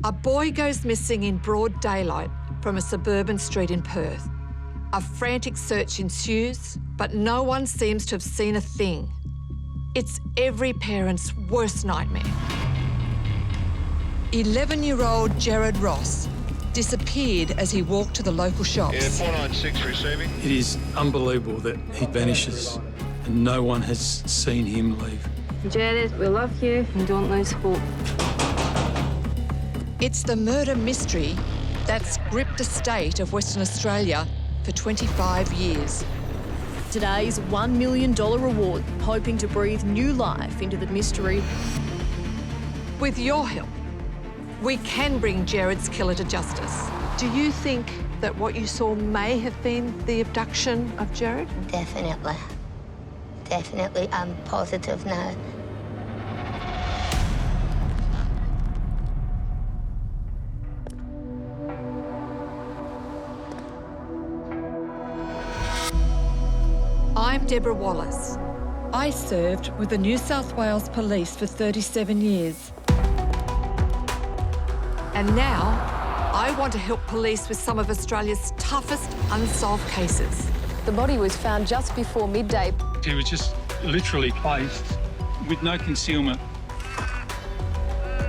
A boy goes missing in broad daylight from a suburban street in Perth. A frantic search ensues, but no one seems to have seen a thing. It's every parent's worst nightmare. 11-year-old Gerard Ross disappeared as he walked to the local shops. Yeah, 496 receiving. It is unbelievable that he vanishes and no one has seen him leave. Gerard, we love you and don't lose hope. It's the murder mystery that's gripped the state of Western Australia for 25 years. Today's $1 million reward, hoping to breathe new life into the mystery. With your help, we can bring Gerard's killer to justice. Do you think that what you saw may have been the abduction of Gerard? Definitely. Definitely. I'm positive now. I'm Deborah Wallace. I served with the New South Wales Police for 37 years. And now, I want to help police with some of Australia's toughest unsolved cases. The body was found just before midday. He was just literally placed with no concealment.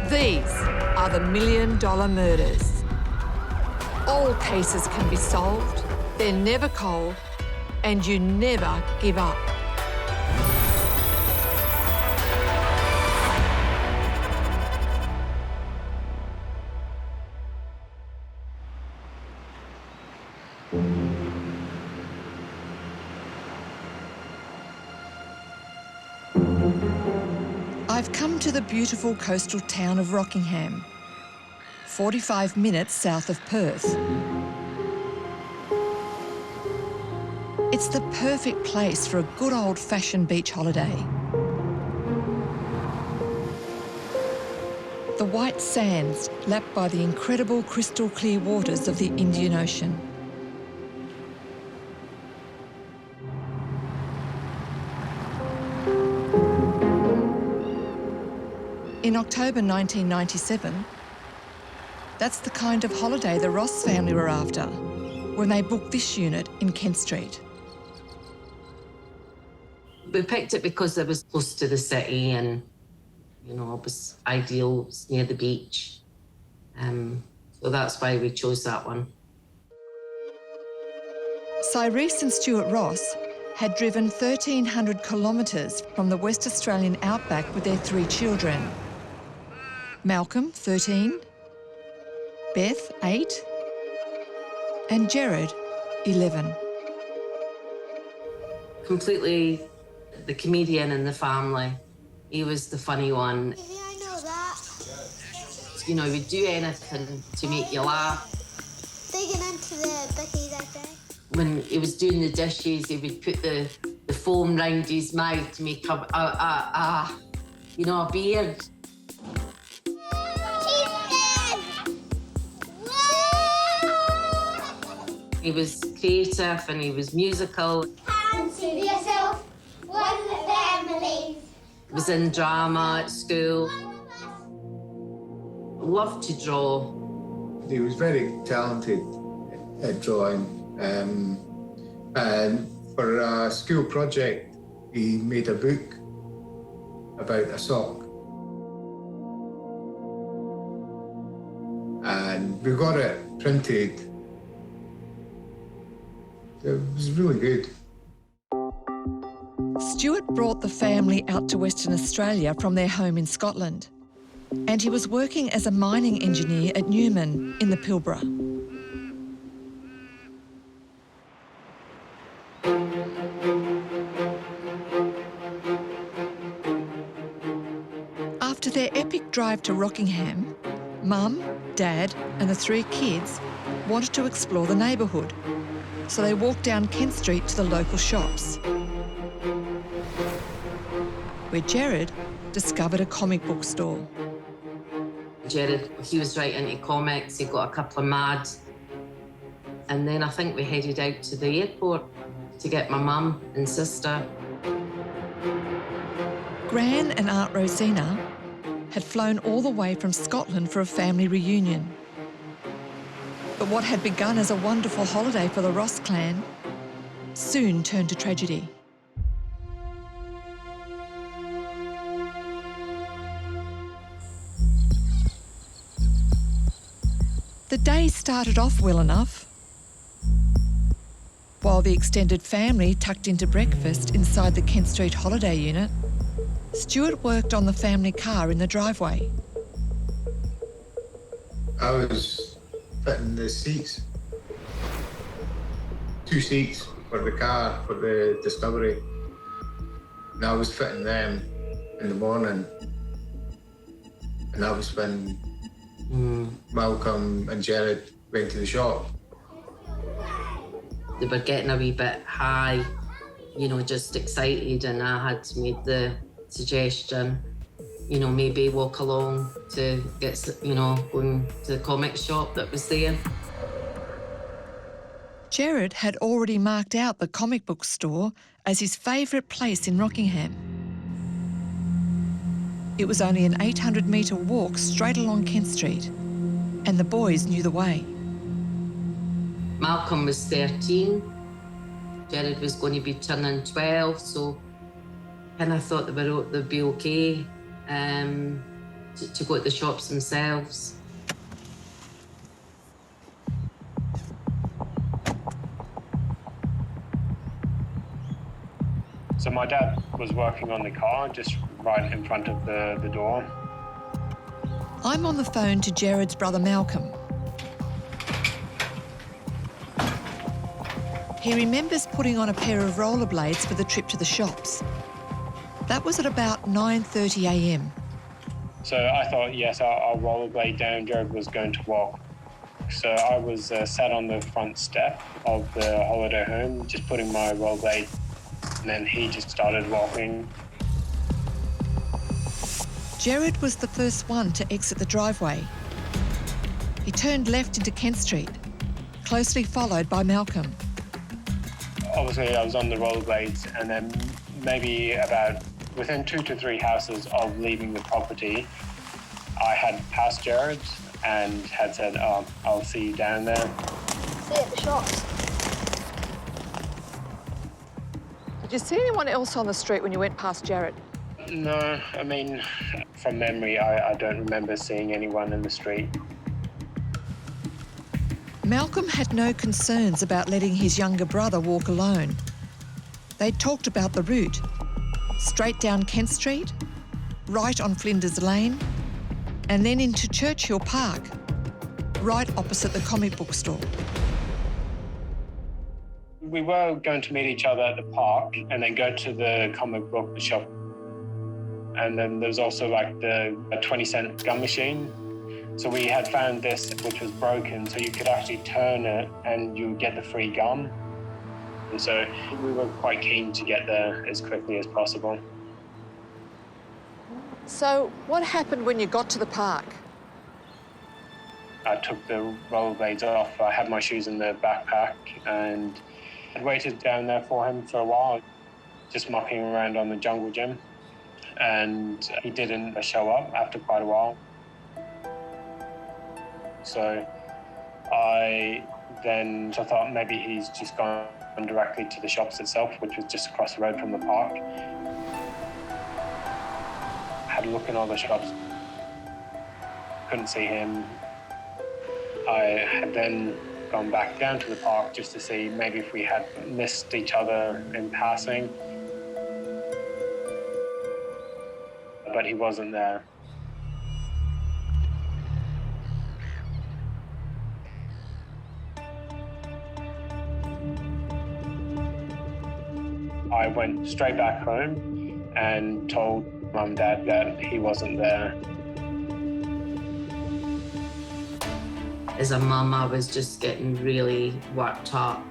These are the $1 million murders. All cases can be solved, they're never cold, and you never give up. I've come to the beautiful coastal town of Rockingham, 45 minutes south of Perth. It's the perfect place for a good old-fashioned beach holiday. The white sands lapped by the incredible crystal clear waters of the Indian Ocean. In October 1997, that's the kind of holiday the Ross family were after when they booked this unit in Kent Street. We picked it because it was close to the city and, you know, it was ideal, it was near the beach. So that's why we chose that one. Cyrese and Stuart Ross had driven 1,300 kilometres from the West Australian outback with their 3 children. Malcolm, 13, Beth, 8, and Gerard, 11. Completely the comedian in the family. He was the funny one. Yeah, I know that. You know, he'd do anything to make you laugh. Digging into the bickies, I think. When he was doing the dishes, he would put the foam round his mouth to make you know, a beard. He was creative and he was musical. Hands to yourself, one the families. He was in drama at school. Loved to draw. He was very talented at drawing. And for a school project, he made a book about a sock. And we got it printed. It was really good. Stuart brought the family out to Western Australia from their home in Scotland, and he was working as a mining engineer at Newman in the Pilbara. After their epic drive to Rockingham, Mum, Dad and the 3 kids wanted to explore the neighbourhood, so they walked down Kent Street to the local shops, where Gerard discovered a comic book store. Gerard, he was right into comics, he got a couple of Mad. And then I think we headed out to the airport to get my mum and sister. Gran and Aunt Rosina had flown all the way from Scotland for a family reunion. But what had begun as a wonderful holiday for the Ross clan soon turned to tragedy. The day started off well enough. While the extended family tucked into breakfast inside the Kent Street holiday unit, Stuart worked on the family car in the driveway. I was fitting the seats. 2 seats for the car, for the Discovery. And I was fitting them in the morning. And that was when Malcolm and Gerard went to the shop. They were getting a wee bit high, you know, just excited, and I had made the suggestion, you know, maybe walk along to get, you know, going to the comic shop that was there. Gerard had already marked out the comic book store as his favourite place in Rockingham. It was only an 800-metre walk straight along Kent Street, and the boys knew the way. Malcolm was 13, Gerard was going to be turning 12, so and I thought they'd be okay to go to the shops themselves. So my dad was working on the car just right in front of the door. I'm on the phone to Gerard's brother Malcolm. He remembers putting on a pair of rollerblades for the trip to the shops. That was at about 9:30 a.m. So I thought, yes, I'll rollerblade down. Gerard was going to walk. So I was sat on the front step of the holiday home, just putting my rollerblade, and then he just started walking. Gerard was the first one to exit the driveway. He turned left into Kent Street, closely followed by Malcolm. Obviously, I was on the rollerblades, and then maybe about within 2 to 3 houses of leaving the property, I had passed Gerard and had said, "Oh, I'll see you down there." See you at the shops. Did you see anyone else on the street when you went past Gerard? No, I mean, from memory, I don't remember seeing anyone in the street. Malcolm had no concerns about letting his younger brother walk alone. They'd talked about the route. Straight down Kent Street, right on Flinders Lane, and then into Churchill Park, right opposite the comic book store. We were going to meet each other at the park and then go to the comic book shop. And then there's also like a 20-cent gum machine. So we had found this, which was broken, so you could actually turn it and you get the free gum. And so we were quite keen to get there as quickly as possible. So what happened when you got to the park? I took the rollerblades off. I had my shoes in the backpack and I waited down there for him for a while, just mucking around on the jungle gym. And he didn't show up after quite a while. So I thought maybe he's just gone directly to the shops itself, which was just across the road from the park. Had a look in all the shops, couldn't see him. I had then gone back down to the park just to see maybe if we had missed each other in passing. But he wasn't there. I went straight back home and told Mum and Dad that he wasn't there. As a mum, I was just getting really worked up.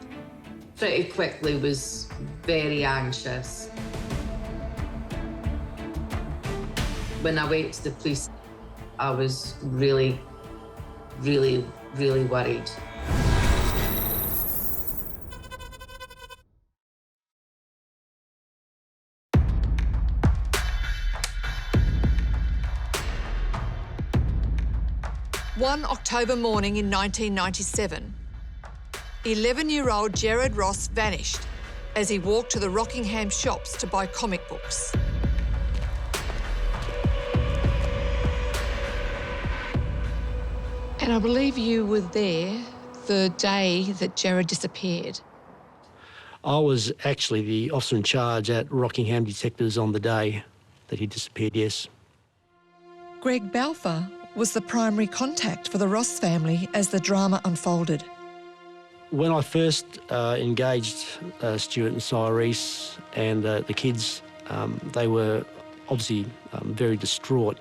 Pretty quickly was very anxious. When I went to the police, I was really, really, really worried. One October morning in 1997, 11-year-old Gerard Ross vanished as he walked to the Rockingham shops to buy comic books. And I believe you were there the day that Gerard disappeared. I was actually the officer in charge at Rockingham Detectives on the day that he disappeared, yes. Greg Balfour was the primary contact for the Ross family as the drama unfolded. When I first engaged Stuart and Cyrese and the kids, they were obviously very distraught.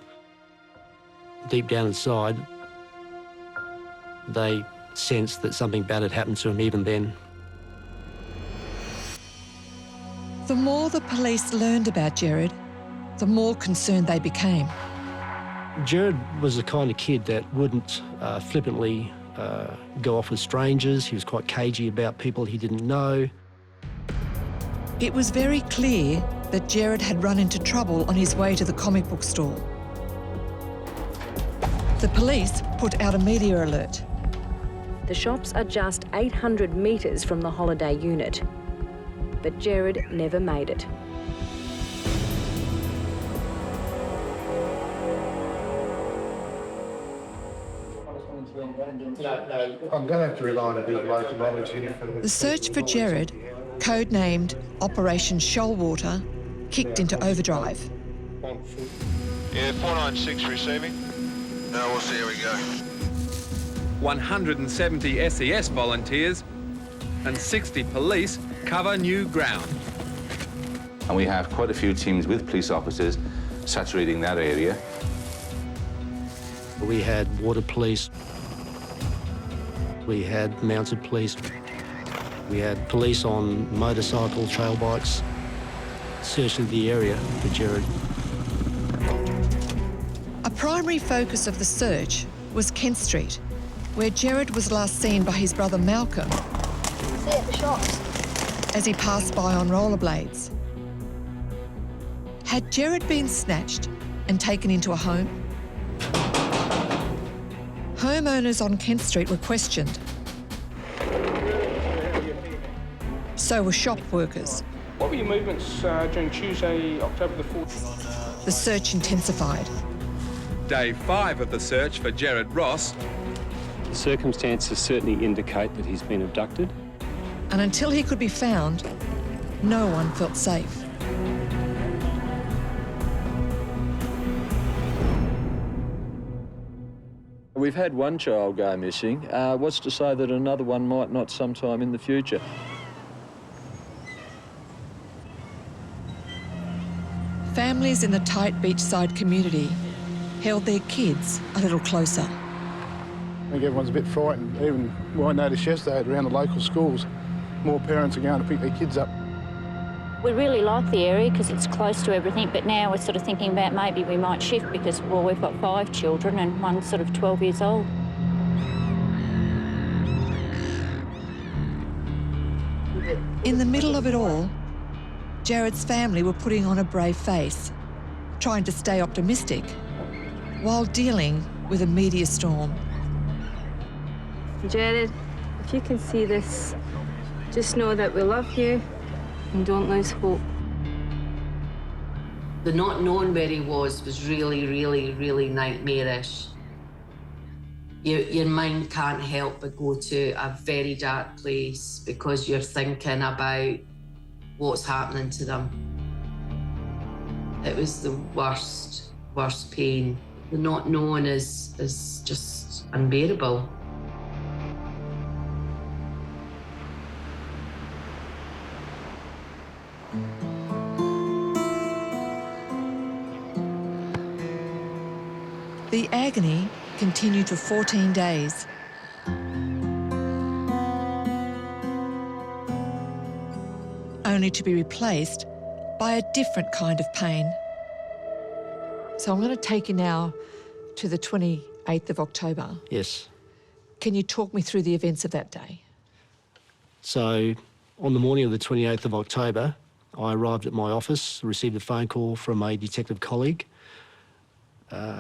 Deep down inside, they sensed that something bad had happened to him even then. The more the police learned about Gerard, the more concerned they became. Gerard was the kind of kid that wouldn't flippantly go off with strangers. He was quite cagey about people he didn't know. It was very clear that Gerard had run into trouble on his way to the comic book store. The police put out a media alert. The shops are just 800 metres from the holiday unit, but Gerard never made it. I'm going to have to rely on a bit of local knowledge here. The search for Gerard, codenamed Operation Shoalwater, kicked into overdrive. Yeah, 496 receiving. No, we'll see how we go. 170 SES volunteers and 60 police cover new ground. And we have quite a few teams with police officers saturating that area. We had water police, we had mounted police, we had police on motorcycle trail bikes searching the area for Gerard. A primary focus of the search was Kent Street, where Gerard was last seen by his brother Malcolm See at the shops. as he passed by on rollerblades. Had Gerard been snatched and taken into a home? Homeowners on Kent Street were questioned. So were shop workers. What were your movements during Tuesday, October the 4th? The search intensified. Day 5 of the search for Gerard Ross. The circumstances certainly indicate that he's been abducted. And until he could be found, no one felt safe. We've had one child go missing. What's to say that another one might not sometime in the future? Families in the tight beachside community held their kids a little closer. I think everyone's a bit frightened. Even I noticed yesterday around the local schools, more parents are going to pick their kids up. We really like the area because it's close to everything, but now we're sort of thinking about maybe we might shift because, well, we've got 5 children and one's sort of 12 years old. In the middle of it all, Gerard's family were putting on a brave face, trying to stay optimistic while dealing with a media storm. Gerard, if you can see this, just know that we love you and don't lose hope. The not knowing where he was really, really, really nightmarish. Your mind can't help but go to a very dark place because you're thinking about what's happening to them. It was the worst, worst pain. The not knowing is just unbearable. The agony continued for 14 days. Only to be replaced by a different kind of pain. So I'm going to take you now to the 28th of October. Yes. Can you talk me through the events of that day? So on the morning of the 28th of October, I arrived at my office, received a phone call from a detective colleague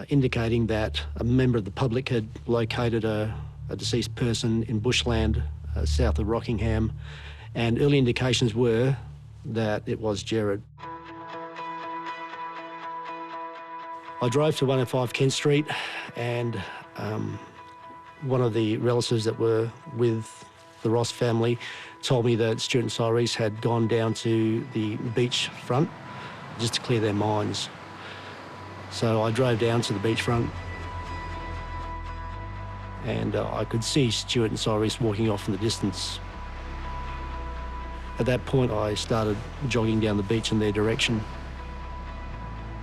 indicating that a member of the public had located a deceased person in bushland south of Rockingham, and early indications were that it was Gerard. I drove to 105 Kent Street, and one of the relatives that were with the Ross family told me that Stuart and Cyrese had gone down to the beach front just to clear their minds. So I drove down to the beachfront, and I could see Stuart and Cyrese walking off in the distance. At that point, I started jogging down the beach in their direction.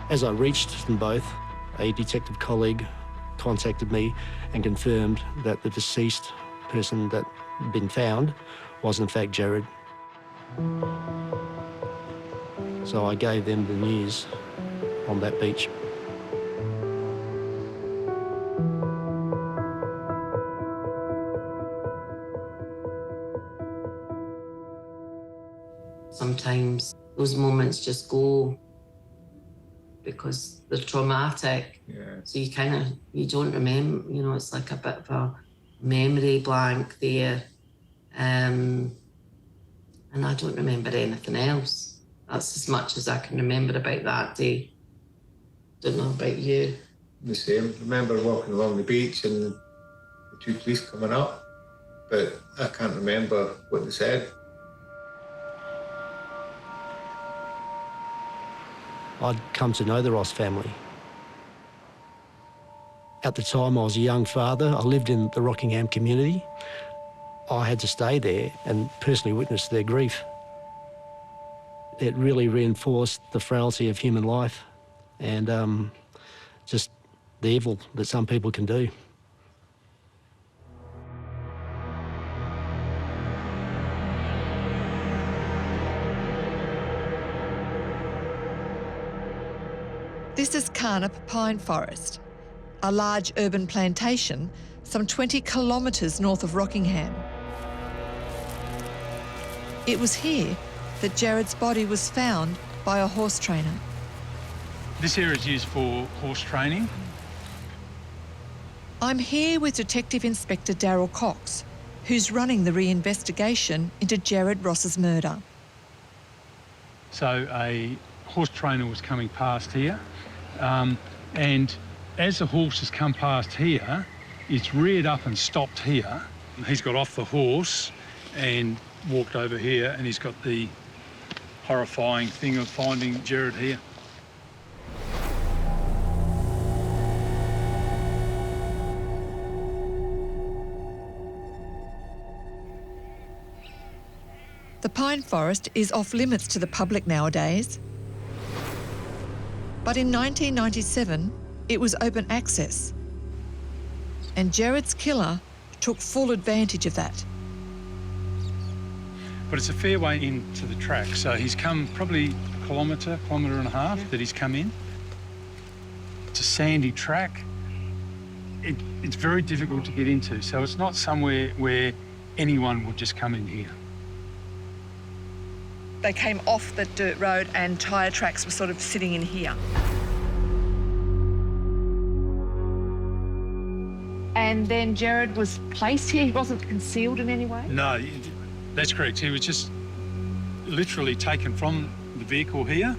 As I reached them both, a detective colleague contacted me and confirmed that the deceased person that had been found was in fact Gerard. So I gave them the news on that beach. Sometimes those moments just go because they're traumatic. Yeah. So you don't remember, it's like a bit of a memory blank there. And I don't remember anything else. That's as much as I can remember about that day. Don't know about you. The same. I remember walking along the beach and the two police coming up, but I can't remember what they said. I'd come to know the Ross family. At the time, I was a young father. I lived in the Rockingham community. I had to stay there and personally witness their grief. It really reinforced the frailty of human life and just the evil that some people can do. This is Carnup Pine Forest, a large urban plantation some 20 kilometres north of Rockingham. It was here that Gerard's body was found by a horse trainer. This area is used for horse training. I'm here with Detective Inspector Darryl Cox, who's running the reinvestigation into Gerard Ross's murder. So a horse trainer was coming past here, and as the horse has come past here, it's reared up and stopped here. He's got off the horse and walked over here, and he's got the horrifying thing of finding Gerard here. The pine forest is off limits to the public nowadays. But in 1997, it was open access. And Gerard's killer took full advantage of that. But it's a fair way into the track, so he's come probably a kilometre and a half that he's come in. It's a sandy track. It's very difficult to get into, so it's not somewhere where anyone would just come in here. They came off the dirt road and tyre tracks were sort of sitting in here. And then Gerard was placed here? He wasn't concealed in any way? No, that's correct. He was just literally taken from the vehicle here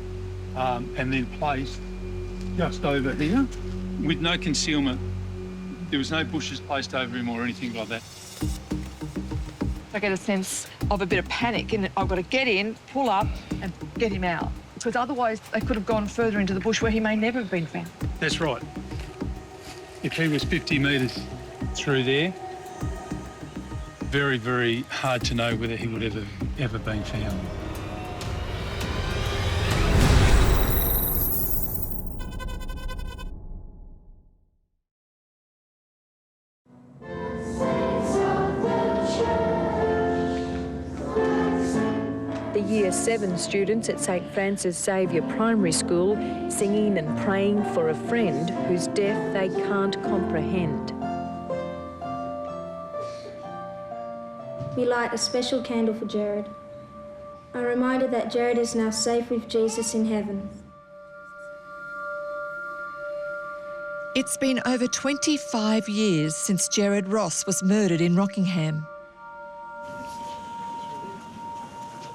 and then placed just over here with no concealment. There was no bushes placed over him or anything like that. I get a sense of a bit of panic in that I've got to get in, pull up and get him out. Because otherwise they could have gone further into the bush where he may never have been found. That's right. If he was 50 metres through there, very, very hard to know whether he would ever been found. The Year 7 students at St Francis Xavier Primary School singing and praying for a friend whose death they can't comprehend. We light a special candle for Gerard, a reminder that Gerard is now safe with Jesus in heaven. It's been over 25 years since Gerard Ross was murdered in Rockingham.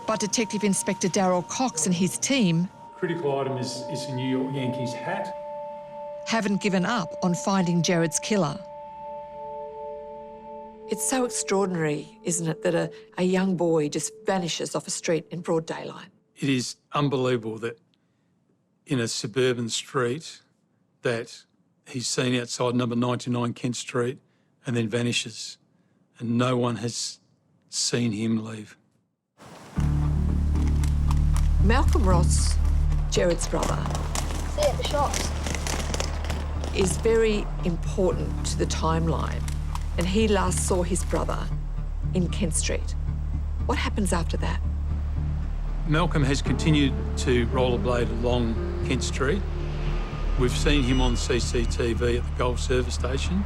But Detective Inspector Darryl Cox and his team Critical item is a New York Yankees hat. Haven't given up on finding Gerard's killer. It's so extraordinary, isn't it, that a young boy just vanishes off a street in broad daylight. It is unbelievable that in a suburban street that he's seen outside number 99 Kent Street and then vanishes, and no one has seen him leave. Malcolm Ross, Gerard's brother, See at the shops. is very important to the timeline, and he last saw his brother in Kent Street. What happens after that? Malcolm has continued to rollerblade along Kent Street. We've seen him on CCTV at the Gulf service station.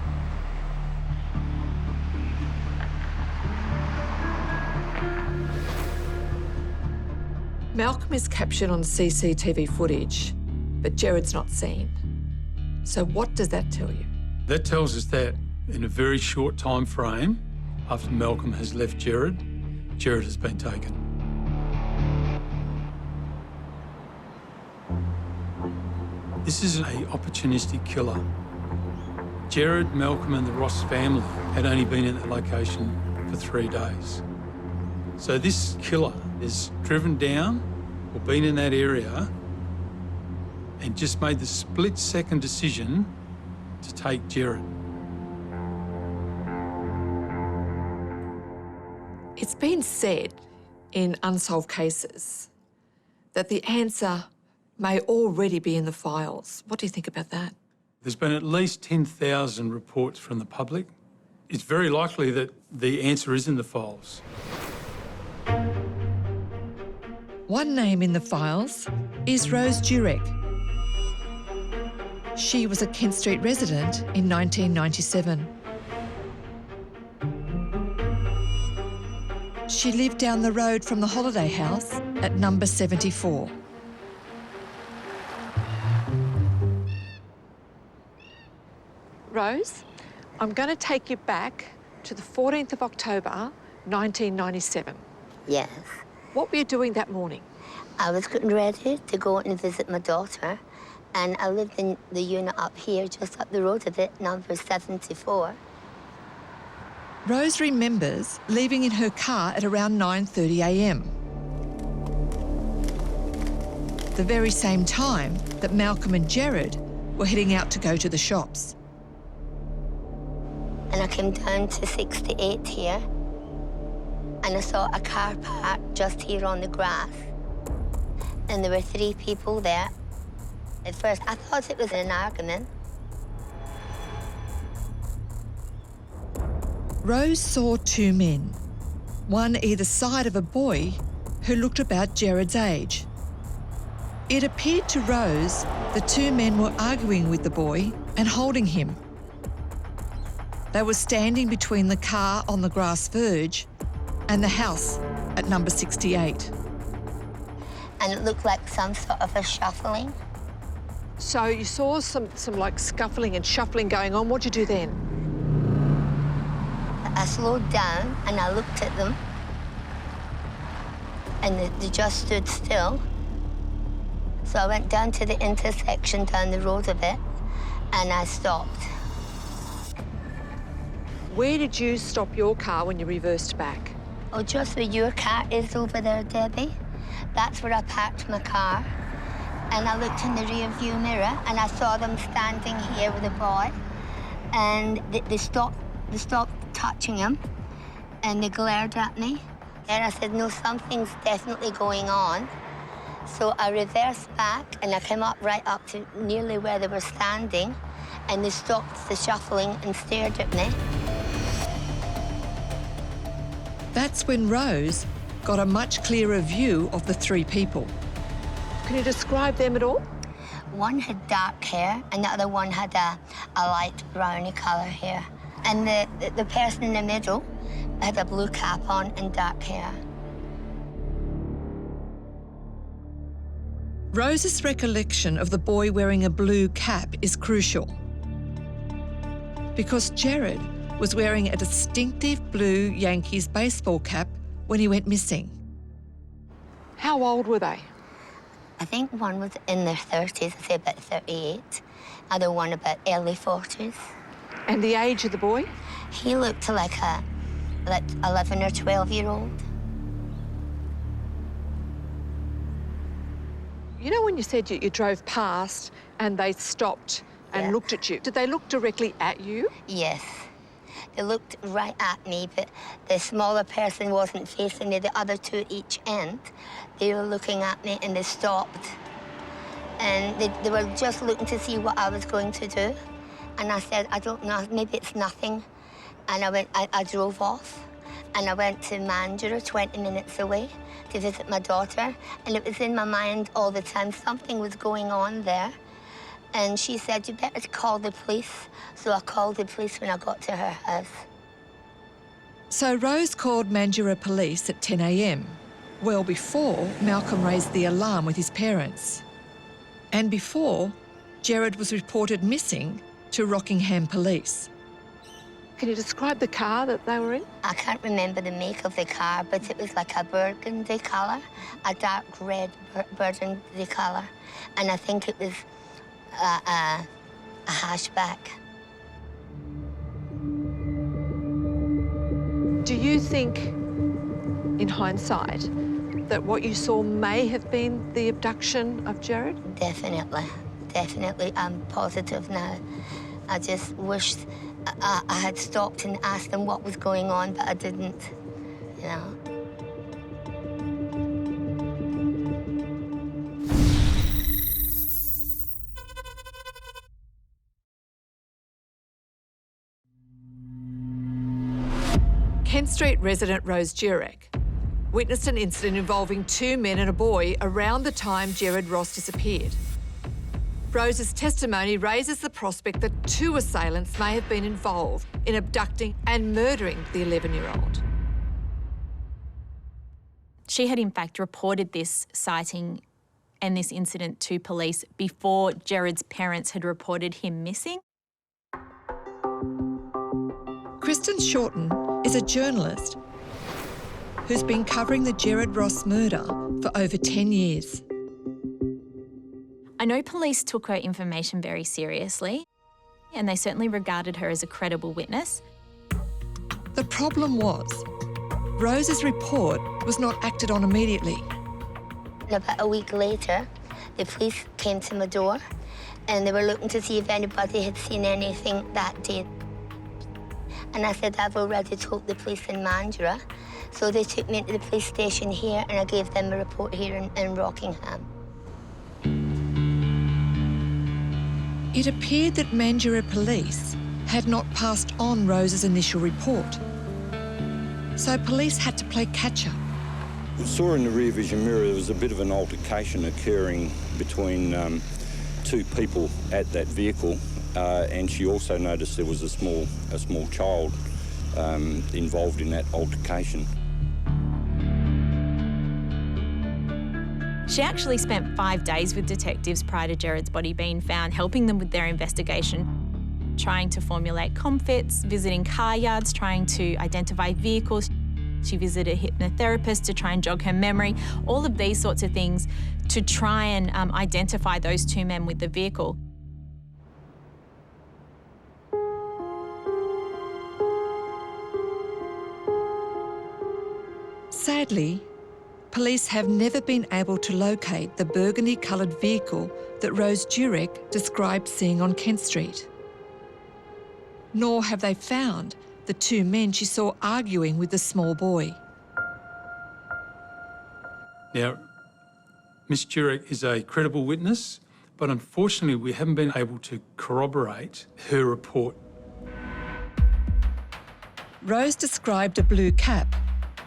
Malcolm is captured on CCTV footage, but Gerard's not seen. So what does that tell you? That tells us that in a very short time frame, after Malcolm has left Gerard, Gerard has been taken. This is an opportunistic killer. Gerard, Malcolm and the Ross family had only been in that location for 3 days. So this killer has driven down or been in that area and just made the split-second decision to take Gerard. It's been said in unsolved cases that the answer may already be in the files. What do you think about that? There's been at least 10,000 reports from the public. It's very likely that the answer is in the files. One name in the files is Rose Jurek. She was a Kent Street resident in 1997. She lived down the road from the holiday house at number 74. Rose, I'm going to take you back to the 14th of October, 1997. Yes. What were you doing that morning? I was getting ready to go and visit my daughter, and I lived in the unit up here, just up the road of it, number 74. Rose remembers leaving in her car at around 9:30 a.m. The very same time that Malcolm and Gerard were heading out to go to the shops. And I came down to 68 here, and I saw a car parked just here on the grass. And there were 3 people there. At first, I thought it was an argument. Rose saw 2 men, one either side of a boy who looked about Gerard's age. It appeared to Rose the 2 men were arguing with the boy and holding him. They were standing between the car on the grass verge and the house at number 68. And it looked like some sort of a shuffling. So you saw some like scuffling and shuffling going on. What'd you do then? I slowed down and I looked at them, and they just stood still. So I went down to the intersection down the road a bit, and I stopped. Where did you stop your car when you reversed back? Oh, just where your car is over there, Debbie. That's where I parked my car. And I looked in the rear view mirror and I saw them standing here with a boy. And they stopped touching him and they glared at me. And I said, no, something's definitely going on. So I reversed back and I came up right up to nearly where they were standing, and they stopped the shuffling and stared at me. That's when Rose got a much clearer view of the 3 people. Can you describe them at all? One had dark hair and the other one had a light browny colour hair. And the person in the middle had a blue cap on and dark hair. Rose's recollection of the boy wearing a blue cap is crucial. because Gerard was wearing a distinctive blue Yankees baseball cap when he went missing. How old were they? I think one was in their 30s, I'd say about 38. Other one about early 40s. And the age of the boy? He looked like 11 or 12-year-old. You know when you said you drove past and they stopped and looked at you, did they look directly at you? Yes. They looked right at me, but the smaller person wasn't facing me. The other two at each end, they were looking at me and they stopped. And they were just looking to see what I was going to do. And I said, I don't know, maybe it's nothing. And I drove off. And I went to Mandurah, 20 minutes away, to visit my daughter. And it was in my mind all the time, something was going on there. And she said, you better call the police. So I called the police when I got to her house. So Rose called Mandurah police at 10 a.m, well before Malcolm raised the alarm with his parents. And before Gerard was reported missing to Rockingham police. Can you describe the car that they were in? I can't remember the make of the car, but it was like a burgundy colour, a dark red burgundy colour. And I think it was a hatchback. Do you think, in hindsight, that what you saw may have been the abduction of Gerard? Definitely, definitely. I'm positive now. I just wished I had stopped and asked them what was going on, but I didn't, you know. Kent Street resident Rose Jurek witnessed an incident involving two men and a boy around the time Gerard Ross disappeared. Rose's testimony raises the prospect that two assailants may have been involved in abducting and murdering the 11-year-old. She had in fact reported this sighting and this incident to police before Gerard's parents had reported him missing. Kristen Shorten is a journalist who's been covering the Gerard Ross murder for over 10 years. I know police took her information very seriously, and they certainly regarded her as a credible witness. The problem was, Rose's report was not acted on immediately. About a week later, the police came to my door and they were looking to see if anybody had seen anything that day. And I said, I've already told the police in Mandurah. So they took me to the police station here and I gave them a report here in Rockingham. It appeared that Mandurah police had not passed on Rose's initial report. So police had to play catch-up. We saw in the rear vision mirror there was a bit of an altercation occurring between two people at that vehicle, and she also noticed there was a small child involved in that altercation. She actually spent 5 days with detectives prior to Gerard's body being found, helping them with their investigation, trying to formulate confits, visiting car yards, trying to identify vehicles. She visited a hypnotherapist to try and jog her memory, all of these sorts of things to try and identify those two men with the vehicle. Sadly, police have never been able to locate the burgundy-coloured vehicle that Rose Jurek described seeing on Kent Street. Nor have they found the two men she saw arguing with the small boy. Now, Miss Jurek is a credible witness, but unfortunately we haven't been able to corroborate her report. Rose described a blue cap,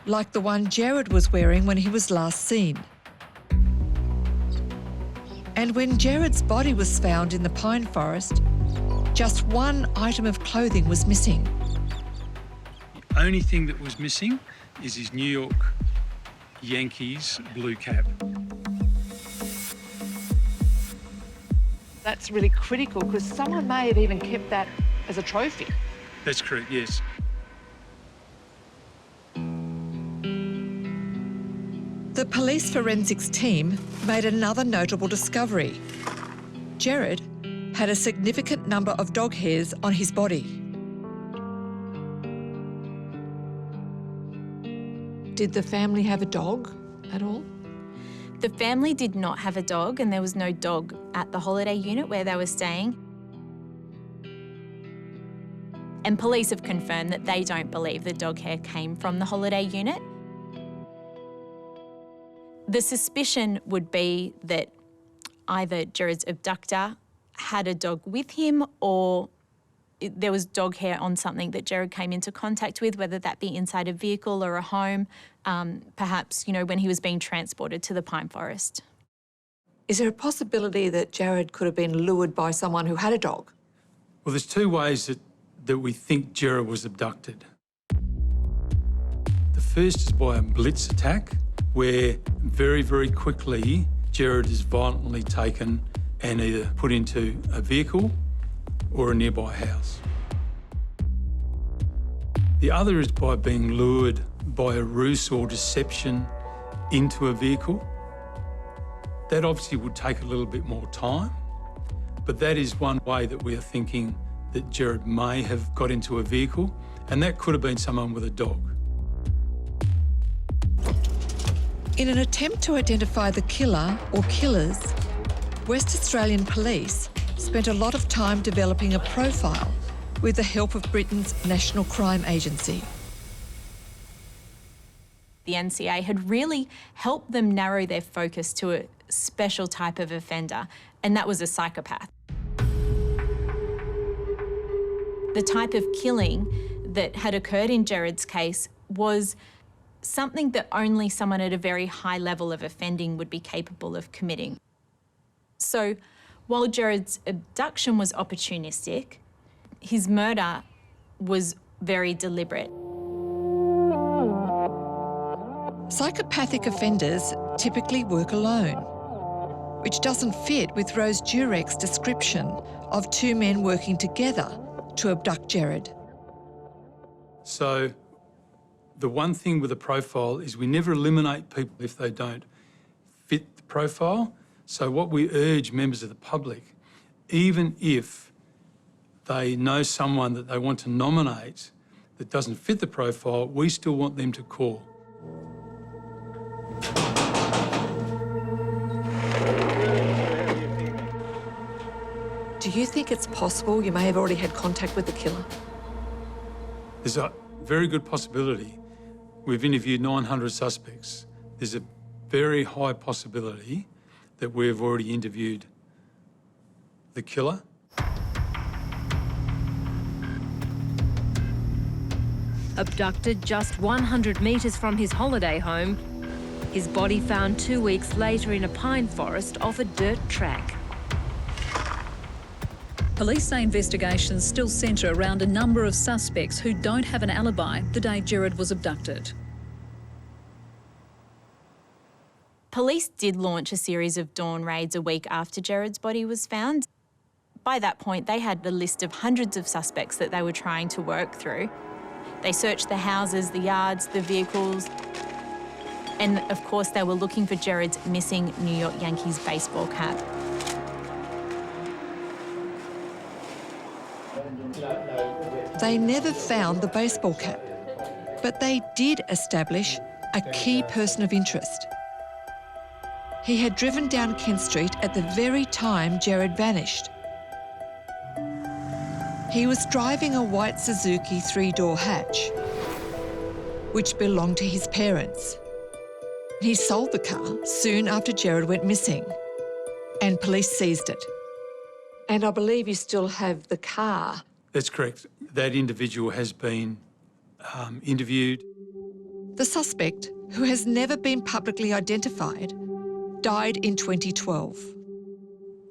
like the one Gerard was wearing when he was last seen. And when Gerard's body was found in the pine forest, just one item of clothing was missing. The only thing that was missing is his New York Yankees blue cap. That's really critical because someone may have even kept that as a trophy. That's correct, yes. The police forensics team made another notable discovery. Gerard had a significant number of dog hairs on his body. Did the family have a dog at all? The family did not have a dog, and there was no dog at the holiday unit where they were staying. And police have confirmed that they don't believe the dog hair came from the holiday unit. The suspicion would be that either Gerard's abductor had a dog with him, or there was dog hair on something that Gerard came into contact with, whether that be inside a vehicle or a home, perhaps, you know, when he was being transported to the pine forest. Is there a possibility that Gerard could have been lured by someone who had a dog? Well, there's two ways that we think Gerard was abducted. The first is by a blitz attack, where very, very quickly Gerard is violently taken and either put into a vehicle or a nearby house. The other is by being lured by a ruse or deception into a vehicle. That obviously would take a little bit more time, but that is one way that we are thinking that Gerard may have got into a vehicle, and that could have been someone with a dog. In an attempt to identify the killer or killers, West Australian police spent a lot of time developing a profile with the help of Britain's National Crime Agency. The NCA had really helped them narrow their focus to a special type of offender, and that was a psychopath. The type of killing that had occurred in Gerard's case was something that only someone at a very high level of offending would be capable of committing. So while Gerard's abduction was opportunistic, his murder was very deliberate. Psychopathic offenders typically work alone, which doesn't fit with Rose Durek's description of two men working together to abduct Gerard. So the one thing with a profile is we never eliminate people if they don't fit the profile. So what we urge members of the public, even if they know someone that they want to nominate that doesn't fit the profile, we still want them to call. Do you think it's possible you may have already had contact with the killer? There's a very good possibility. We've interviewed 900 suspects. There's a very high possibility that we've already interviewed the killer. Abducted just 100 metres from his holiday home, his body found 2 weeks later in a pine forest off a dirt track. Police say investigations still centre around a number of suspects who don't have an alibi the day Gerard was abducted. Police did launch a series of dawn raids a week after Gerard's body was found. By that point, they had a list of hundreds of suspects that they were trying to work through. They searched the houses, the yards, the vehicles, and of course they were looking for Gerard's missing New York Yankees baseball cap. They never found the baseball cap, but they did establish a key person of interest. He had driven down Kent Street at the very time Gerard vanished. He was driving a white Suzuki three-door hatch, which belonged to his parents. He sold the car soon after Gerard went missing, and police seized it. And I believe you still have the car. That's correct. That individual has been interviewed. The suspect, who has never been publicly identified, died in 2012.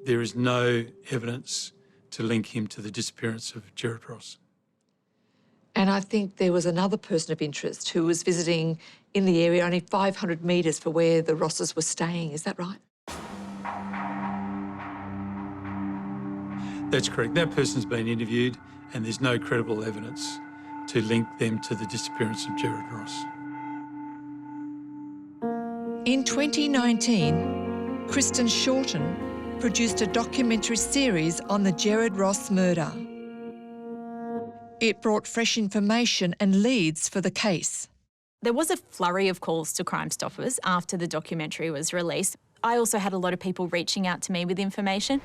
There is no evidence to link him to the disappearance of Gerard Ross. And I think there was another person of interest who was visiting in the area only 500 metres from where the Rosses were staying. Is that right? That's correct. That person's been interviewed and there's no credible evidence to link them to the disappearance of Gerard Ross. In 2019, Kristen Shorten produced a documentary series on the Gerard Ross murder. It brought fresh information and leads for the case. There was a flurry of calls to Crime Stoppers after the documentary was released. I also had a lot of people reaching out to me with information.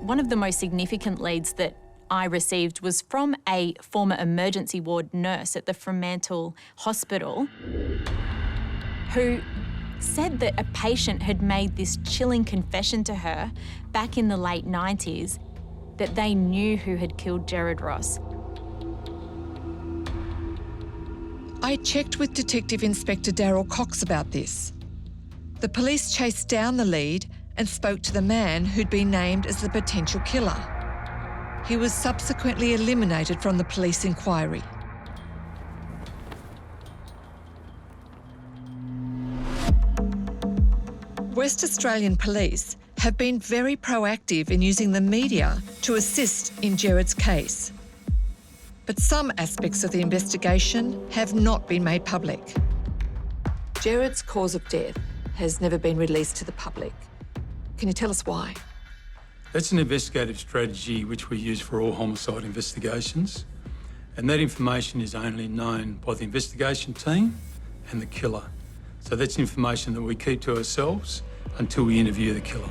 One of the most significant leads that I received was from a former emergency ward nurse at the Fremantle Hospital who said that a patient had made this chilling confession to her back in the late 90s that they knew who had killed Gerard Ross. I checked with Detective Inspector Darryl Cox about this. The police chased down the lead and spoke to the man who'd been named as the potential killer. He was subsequently eliminated from the police inquiry. West Australian Police have been very proactive in using the media to assist in Gerard's case. But some aspects of the investigation have not been made public. Gerard's cause of death has never been released to the public. Can you tell us why? That's an investigative strategy which we use for all homicide investigations, and that information is only known by the investigation team and the killer. So that's information that we keep to ourselves until we interview the killer.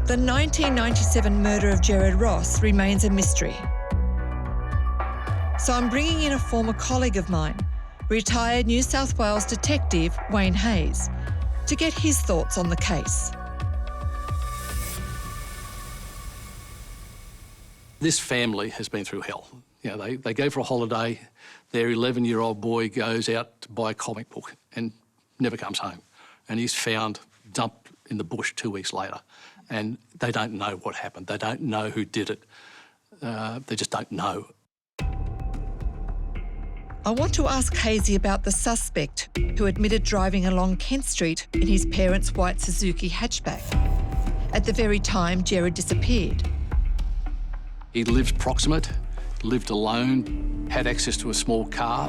The 1997 murder of Gerard Ross remains a mystery. So I'm bringing in a former colleague of mine, retired New South Wales detective Wayne Hayes, to get his thoughts on the case. This family has been through hell. You know, they go for a holiday, their 11-year-old boy goes out to buy a comic book and never comes home. And he's found dumped in the bush 2 weeks later. And they don't know what happened. They don't know who did it. They just don't know. I want to ask Hazy about the suspect who admitted driving along Kent Street in his parents' white Suzuki hatchback at the very time Gerard disappeared. He lived proximate, lived alone, had access to a small car,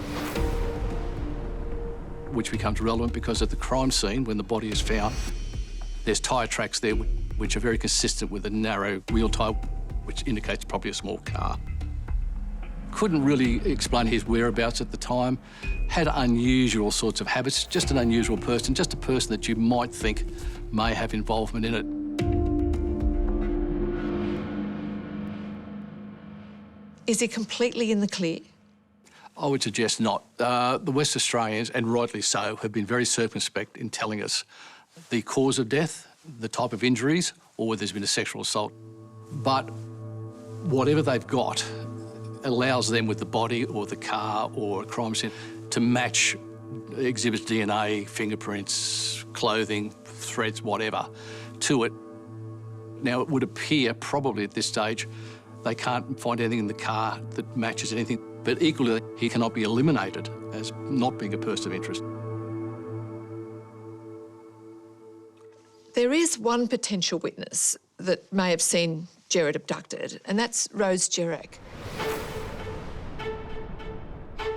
which becomes relevant because at the crime scene, when the body is found, there's tyre tracks there which are very consistent with a narrow wheel tyre, which indicates probably a small car. Couldn't really explain his whereabouts at the time, had unusual sorts of habits, just an unusual person, just a person that you might think may have involvement in it. Is he completely in the clear? I would suggest not. The West Australians, and rightly so, have been very circumspect in telling us the cause of death, the type of injuries, or whether there's been a sexual assault. But whatever they've got allows them with the body or the car or a crime scene to match exhibits DNA, fingerprints, clothing, threads, whatever, to it. Now, it would appear probably at this stage they can't find anything in the car that matches anything, but equally he cannot be eliminated as not being a person of interest. There is one potential witness that may have seen Gerard abducted, and that's Rose Gerard.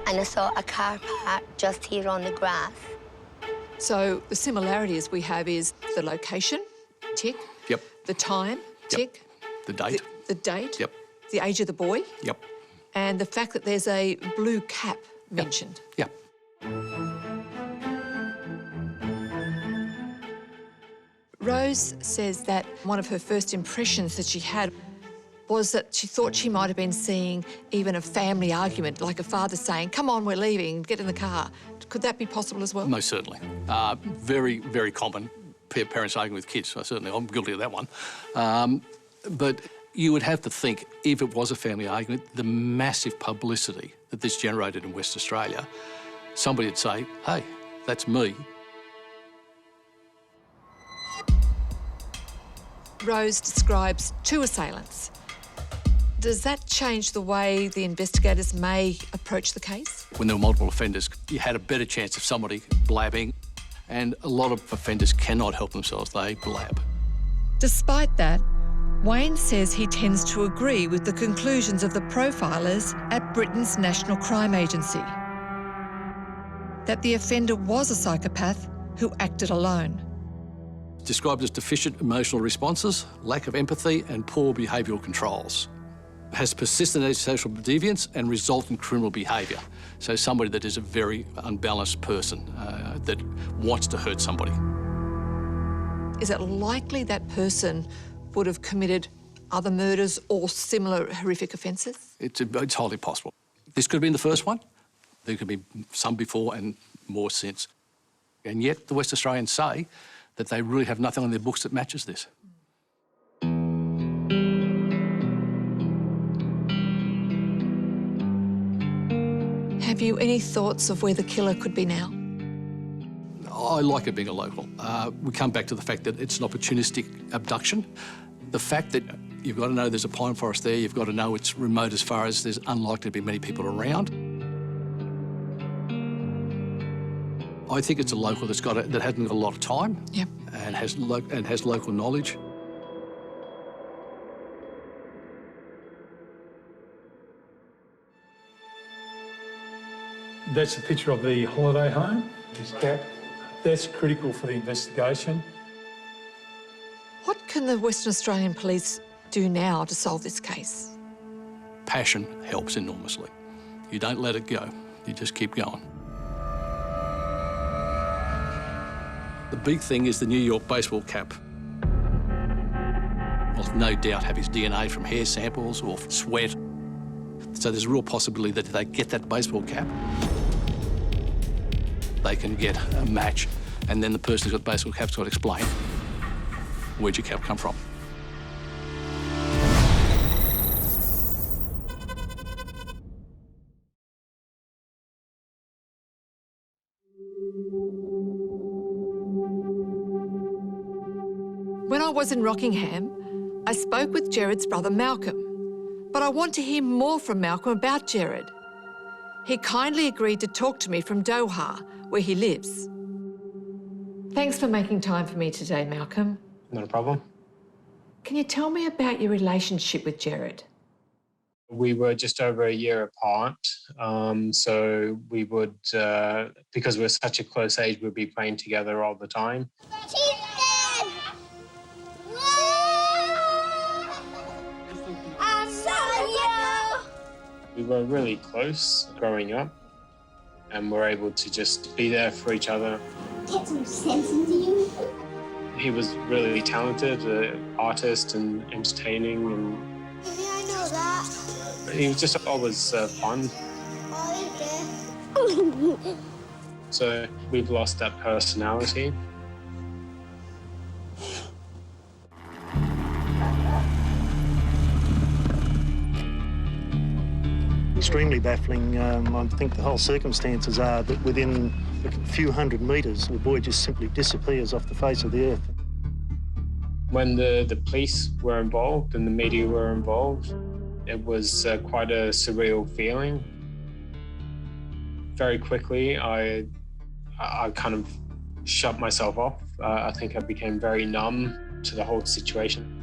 And I saw a car parked just here on the grass. So the similarities we have is the location, tick. Yep. The time, tick. Yep. The date. The date. Yep. The age of the boy. Yep. And the fact that there's a blue cap mentioned. Yep. Rose says that one of her first impressions that she had was that she thought she might have been seeing even a family argument, like a father saying, "Come on, we're leaving, get in the car." Could that be possible as well? Most certainly. Very, very common, parents arguing with kids. So certainly I'm guilty of that one. But you would have to think, if it was a family argument, the massive publicity that this generated in West Australia, somebody would say, "Hey, that's me." Rose describes 2 assailants. Does that change the way the investigators may approach the case? When there were multiple offenders, you had a better chance of somebody blabbing, and a lot of offenders cannot help themselves, they blab. Despite that, Wayne says he tends to agree with the conclusions of the profilers at Britain's National Crime Agency, that the offender was a psychopath who acted alone. Described as deficient emotional responses, lack of empathy and poor behavioural controls. Has persistent antisocial deviance and resultant criminal behaviour. So somebody that is a very unbalanced person that wants to hurt somebody. Is it likely that person would have committed other murders or similar horrific offences? It's highly possible. This could have been the first one. There could be some before and more since. And yet the West Australians say that they really have nothing on their books that matches this. Have you any thoughts of where the killer could be now? I like it being a local. We come back to the fact that it's an opportunistic abduction. The fact that you've got to know there's a pine forest there, you've got to know it's remote as far as there's unlikely to be many people around. I think it's a local that hasn't got a lot of time. Yep. And has local knowledge. That's a picture of the holiday home. That's critical for the investigation. What can the Western Australian Police do now to solve this case? Passion helps enormously. You don't let it go, you just keep going. The big thing is the New York baseball cap. Will no doubt have his DNA from hair samples or sweat. So there's a real possibility that if they get that baseball cap, they can get a match, and then the person who's got the baseball cap's got to explain, where'd your cap come from? When I was in Rockingham, I spoke with Gerard's brother Malcolm, but I want to hear more from Malcolm about Gerard. He kindly agreed to talk to me from Doha, where he lives. Thanks for making time for me today, Malcolm. Not a problem. Can you tell me about your relationship with Gerard? We were just over a year apart, so we would, because we're such a close age, we'd be playing together all the time. We were really close growing up, and we're able to just be there for each other. Get some sense into you. He was really talented, an artist and entertaining, and Maybe I know that. he was just always fun. So we've lost that personality. Extremely baffling. I think the whole circumstances are that within a few hundred metres, the boy just simply disappears off the face of the earth. When the police were involved and the media were involved, it was quite a surreal feeling. Very quickly, I kind of shut myself off. I think I became very numb to the whole situation.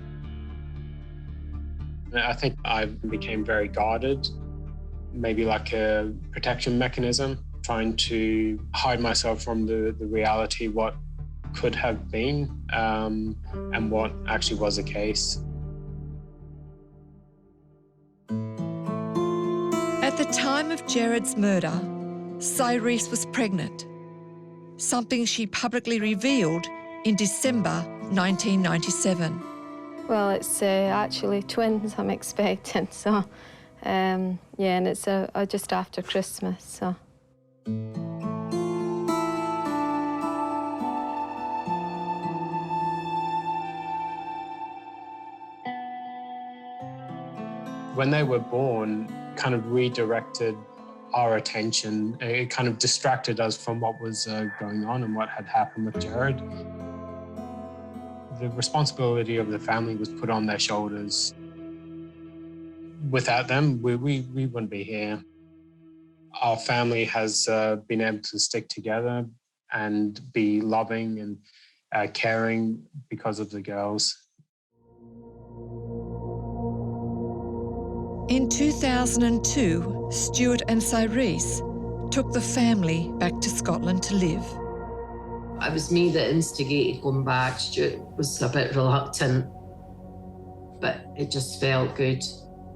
I think I became very guarded. Maybe like a protection mechanism, trying to hide myself from the reality, what could have been, and what actually was the case. At the time of Gerard's murder, Cyrese was pregnant, something she publicly revealed in December 1997. Well, it's actually twins I'm expecting, so... yeah, and it's just after Christmas, so. When they were born, kind of redirected our attention. It kind of distracted us from what was going on and what had happened with Gerard. The responsibility of the family was put on their shoulders. Without them, we wouldn't be here. Our family has been able to stick together and be loving and caring because of the girls. In 2002, Stuart and Cyrese took the family back to Scotland to live. It was me that instigated going back. Stuart was a bit reluctant, but it just felt good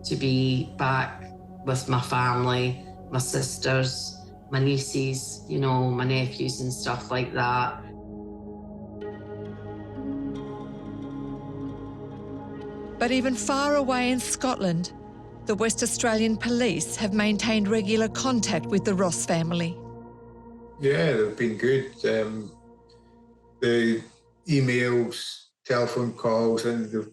to be back with my family, my sisters, my nieces, you know, my nephews and stuff like that. But even far away in Scotland, the West Australian Police have maintained regular contact with the Ross family. Yeah, they've been good. The emails, telephone calls, and they've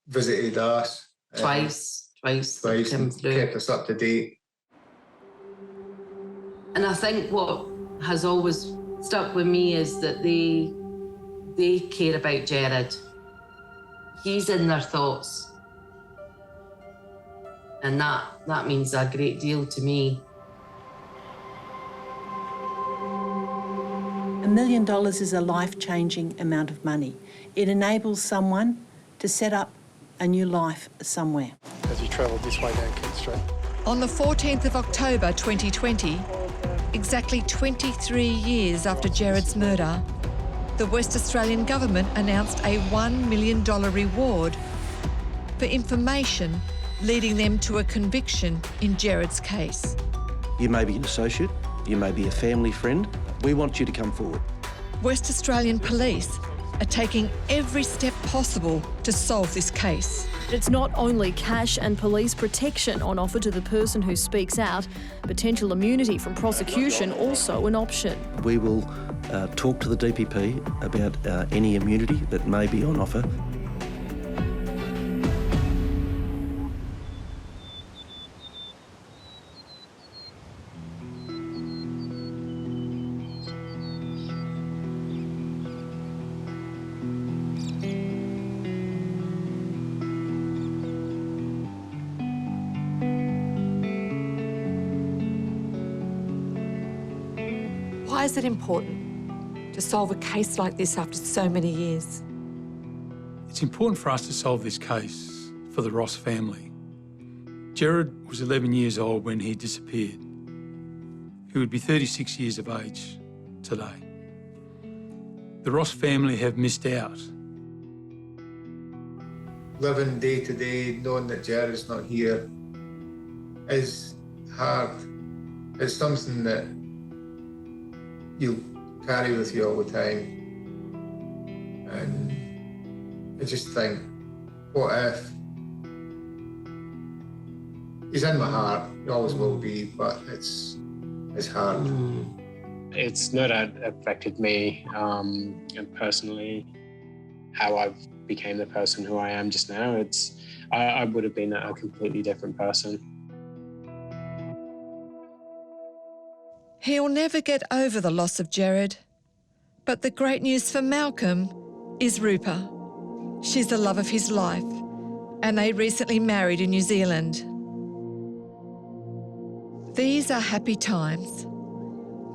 visited us. Twice and kept us up to date. And I think what has always stuck with me is that they care about Gerard. He's in their thoughts. And that means a great deal to me. $1 million is a life-changing amount of money. It enables someone to set up a new life somewhere. As you travel this way down Kent Street. On the 14th of October 2020, exactly 23 years after Gerard's murder, the West Australian government announced a $1 million reward for information leading them to a conviction in Gerard's case. You may be an associate, you may be a family friend. We want you to come forward. West Australian Police are taking every step possible to solve this case. It's not only cash and police protection on offer to the person who speaks out, potential immunity from prosecution also an option. We will talk to the DPP about any immunity that may be on offer. Why is it important to solve a case like this after so many years? It's important for us to solve this case for the Ross family. Gerard was 11 years old when he disappeared. He would be 36 years of age today. The Ross family have missed out. Living day to day, knowing that Gerard's not here, is hard. It's something that you carry with you all the time. And I just think, what if? He's in my heart, he always will be, but it's hard. It's not affected me personally, how I became the person who I am just now. I would have been a completely different person. He'll never get over the loss of Gerard. But the great news for Malcolm is Rupa. She's the love of his life, and they recently married in New Zealand. These are happy times,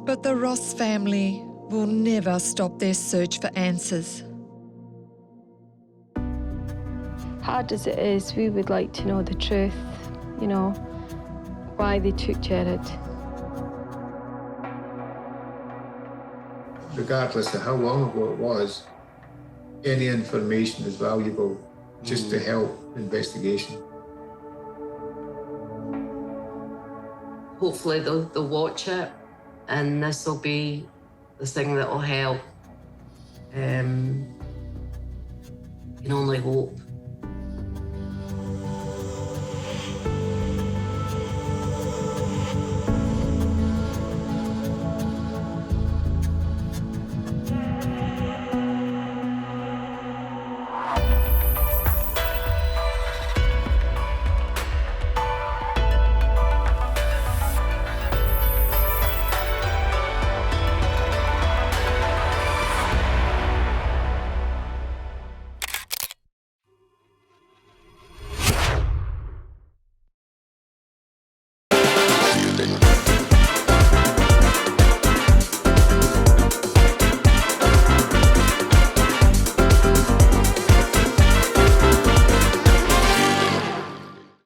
but the Ross family will never stop their search for answers. Hard as it is, we would like to know the truth, you know, why they took Gerard. Regardless of how long ago it was, any information is valuable just to help investigation. Hopefully they'll watch it, and this will be the thing that will help. Can only hope.